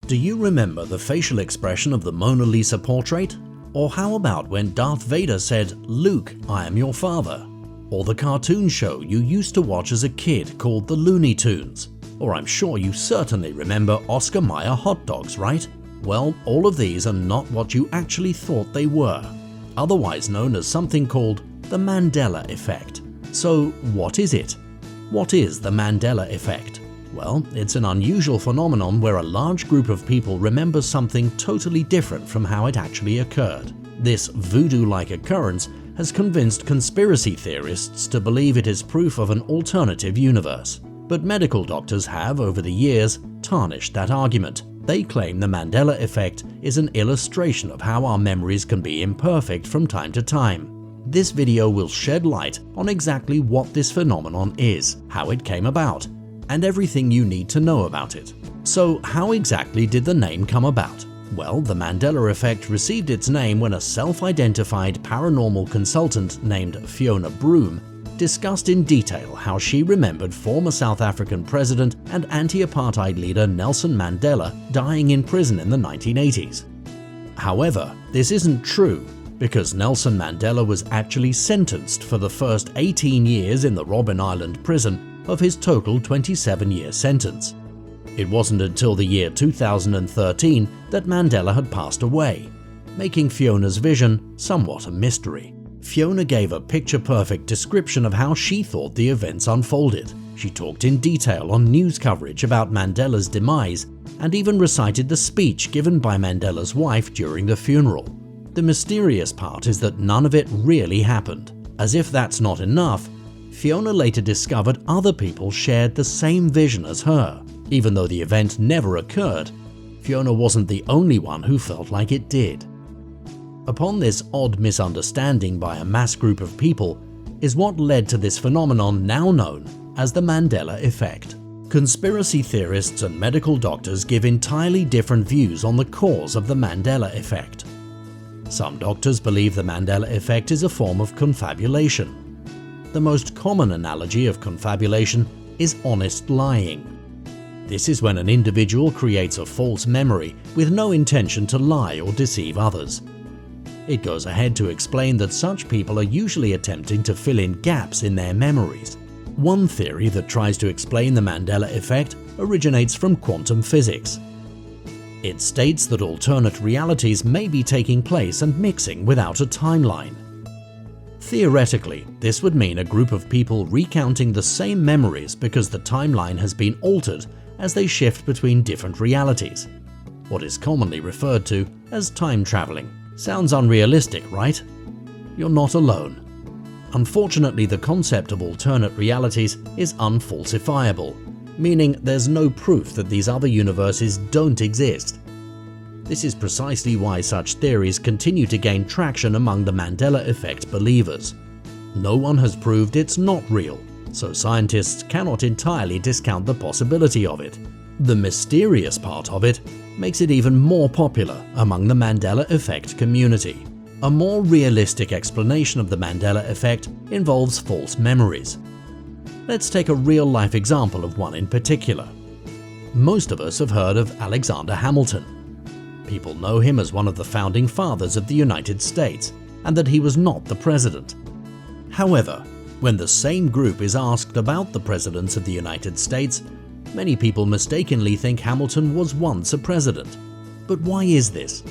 Do you remember the facial expression of the Mona Lisa portrait? Or how about when Darth Vader said, "Luke, I am your father"? Or the cartoon show you used to watch as a kid called the Looney Tunes? Or I'm sure you certainly remember Oscar Mayer hot dogs, right? Well, all of these are not what you actually thought they were, otherwise known as something called the Mandela effect. So what is it? What is the Mandela effect? Well, it's an unusual phenomenon where a large group of people remember something totally different from how it actually occurred. This voodoo-like occurrence has convinced conspiracy theorists to believe it is proof of an alternative universe. But medical doctors have, over the years, tarnished that argument. They claim the Mandela effect is an illustration of how our memories can be imperfect from time to time. This video will shed light on exactly what this phenomenon is, how it came about, and everything you need to know about it. So how exactly did the name come about? Well, the Mandela effect received its name when a self-identified paranormal consultant named Fiona Broome discussed in detail how she remembered former South African president and anti-apartheid leader Nelson Mandela dying in prison in the 1980s. However, this isn't true, because Nelson Mandela was actually sentenced for the first 18 years in the Robben Island prison of his total 27-year sentence. It wasn't until the year 2013 that Mandela had passed away, making Fiona's vision somewhat a mystery. Fiona gave a picture-perfect description of how she thought the events unfolded. She talked in detail on news coverage about Mandela's demise and even recited the speech given by Mandela's wife during the funeral. The mysterious part is that none of it really happened. As if that's not enough, Fiona later discovered other people shared the same vision as her. Even though the event never occurred, Fiona wasn't the only one who felt like it did. Upon this odd misunderstanding by a mass group of people is what led to this phenomenon now known as the Mandela effect. Conspiracy theorists and medical doctors give entirely different views on the cause of the Mandela effect. Some doctors believe the Mandela effect is a form of confabulation. The most common analogy of confabulation is honest lying. This is when an individual creates a false memory with no intention to lie or deceive others. It goes ahead to explain that such people are usually attempting to fill in gaps in their memories. One theory that tries to explain the Mandela effect originates from quantum physics. It states that alternate realities may be taking place and mixing without a timeline. Theoretically, this would mean a group of people recounting the same memories because the timeline has been altered as they shift between different realities, what is commonly referred to as time traveling. Sounds unrealistic, right? You're not alone. Unfortunately, the concept of alternate realities is unfalsifiable, meaning there's no proof that these other universes don't exist. This is precisely why such theories continue to gain traction among the Mandela effect believers. No one has proved it's not real, so scientists cannot entirely discount the possibility of it. The mysterious part of it makes it even more popular among the Mandela effect community. A more realistic explanation of the Mandela effect involves false memories. Let's take a real-life example of one in particular. Most of us have heard of Alexander Hamilton. People know him as one of the founding fathers of the United States, and that he was not the president. However, when the same group is asked about the presidents of the United States, many people mistakenly think Hamilton was once a president. But why is this?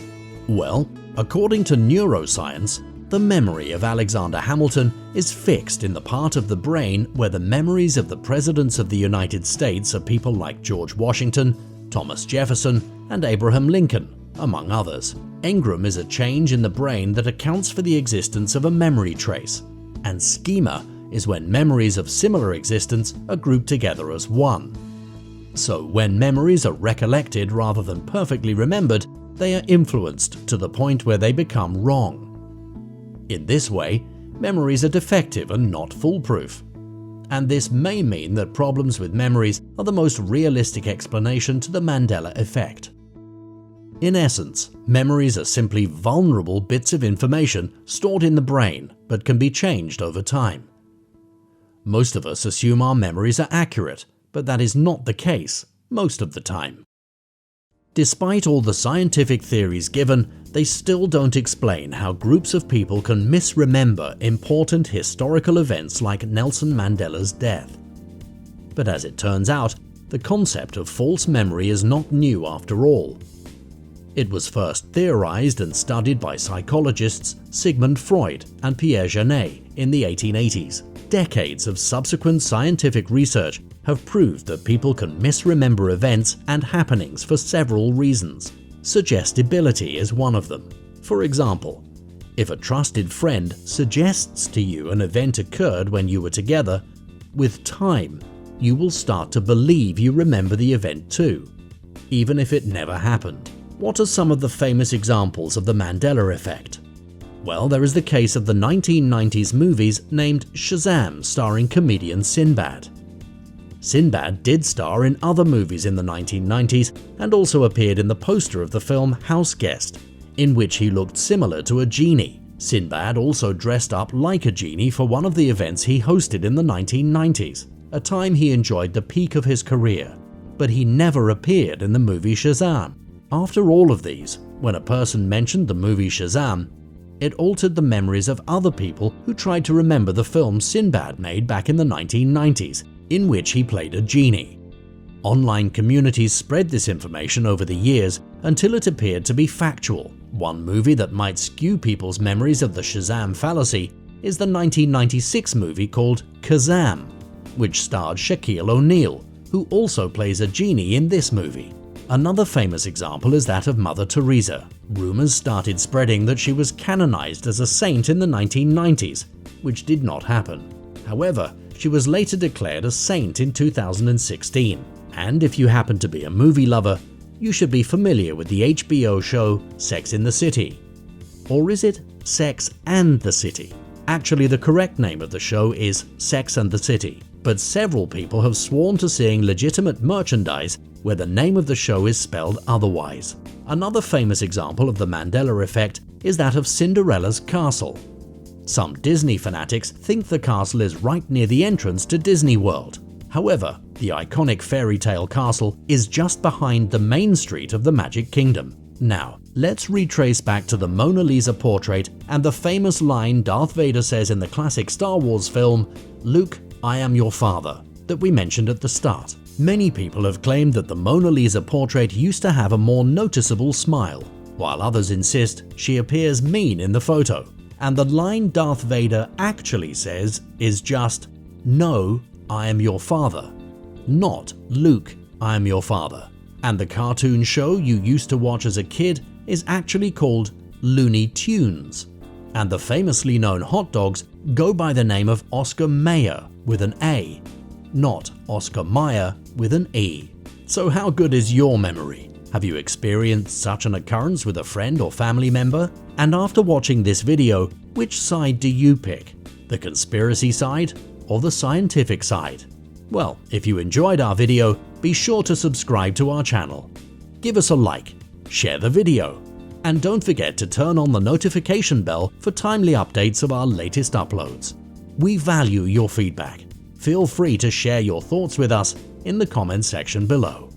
Well, according to neuroscience, the memory of Alexander Hamilton is fixed in the part of the brain where the memories of the presidents of the United States are people like George Washington, Thomas Jefferson, and Abraham Lincoln, among others. Engram is a change in the brain that accounts for the existence of a memory trace, and schema is when memories of similar existence are grouped together as one. So when memories are recollected rather than perfectly remembered, they are influenced to the point where they become wrong. In this way, memories are defective and not foolproof. And this may mean that problems with memories are the most realistic explanation to the Mandela effect. In essence, memories are simply vulnerable bits of information stored in the brain but can be changed over time. Most of us assume our memories are accurate, but that is not the case most of the time. Despite all the scientific theories given, they still don't explain how groups of people can misremember important historical events like Nelson Mandela's death. But as it turns out, the concept of false memory is not new after all. It was first theorized and studied by psychologists Sigmund Freud and Pierre Janet in the 1880s. Decades of subsequent scientific research have proved that people can misremember events and happenings for several reasons. Suggestibility is one of them. For example, if a trusted friend suggests to you an event occurred when you were together, with time, you will start to believe you remember the event too, even if it never happened. What are some of the famous examples of the Mandela effect? Well, there is the case of the 1990s movies named Shazam starring comedian Sinbad. Sinbad did star in other movies in the 1990s and also appeared in the poster of the film House Guest, in which he looked similar to a genie. Sinbad also dressed up like a genie for one of the events he hosted in the 1990s, a time he enjoyed the peak of his career, but he never appeared in the movie Shazam. After all of these, when a person mentioned the movie Shazam, it altered the memories of other people who tried to remember the film Sinbad made back in the 1990s, in which he played a genie. Online communities spread this information over the years until it appeared to be factual. One movie that might skew people's memories of the Shazam fallacy is the 1996 movie called Kazam, which starred Shaquille O'Neal, who also plays a genie in this movie. Another famous example is that of Mother Teresa. Rumors started spreading that she was canonized as a saint in the 1990s, which did not happen. However, she was later declared a saint in 2016. And if you happen to be a movie lover, you should be familiar with the HBO show Sex in the City. Or is it Sex and the City? Actually, the correct name of the show is Sex and the City, but several people have sworn to seeing legitimate merchandise where the name of the show is spelled otherwise. Another famous example of the Mandela effect is that of Cinderella's castle. Some Disney fanatics think the castle is right near the entrance to Disney World. However, the iconic fairy tale castle is just behind the main street of the Magic Kingdom. Now, let's retrace back to the Mona Lisa portrait and the famous line Darth Vader says in the classic Star Wars film, "Luke, I am your father," that we mentioned at the start. Many people have claimed that the Mona Lisa portrait used to have a more noticeable smile, while others insist she appears mean in the photo. And the line Darth Vader actually says is just, "No, I am your father," not "Luke, I am your father." And the cartoon show you used to watch as a kid is actually called Looney Tunes. And the famously known hot dogs go by the name of Oscar Mayer with an A, not Oscar Mayer with an E. So how good is your memory? Have you experienced such an occurrence with a friend or family member? And after watching this video, which side do you pick? The conspiracy side or the scientific side? Well, if you enjoyed our video, be sure to subscribe to our channel. Give us a like, share the video, and don't forget to turn on the notification bell for timely updates of our latest uploads. We value your feedback. Feel free to share your thoughts with us in the comments section below.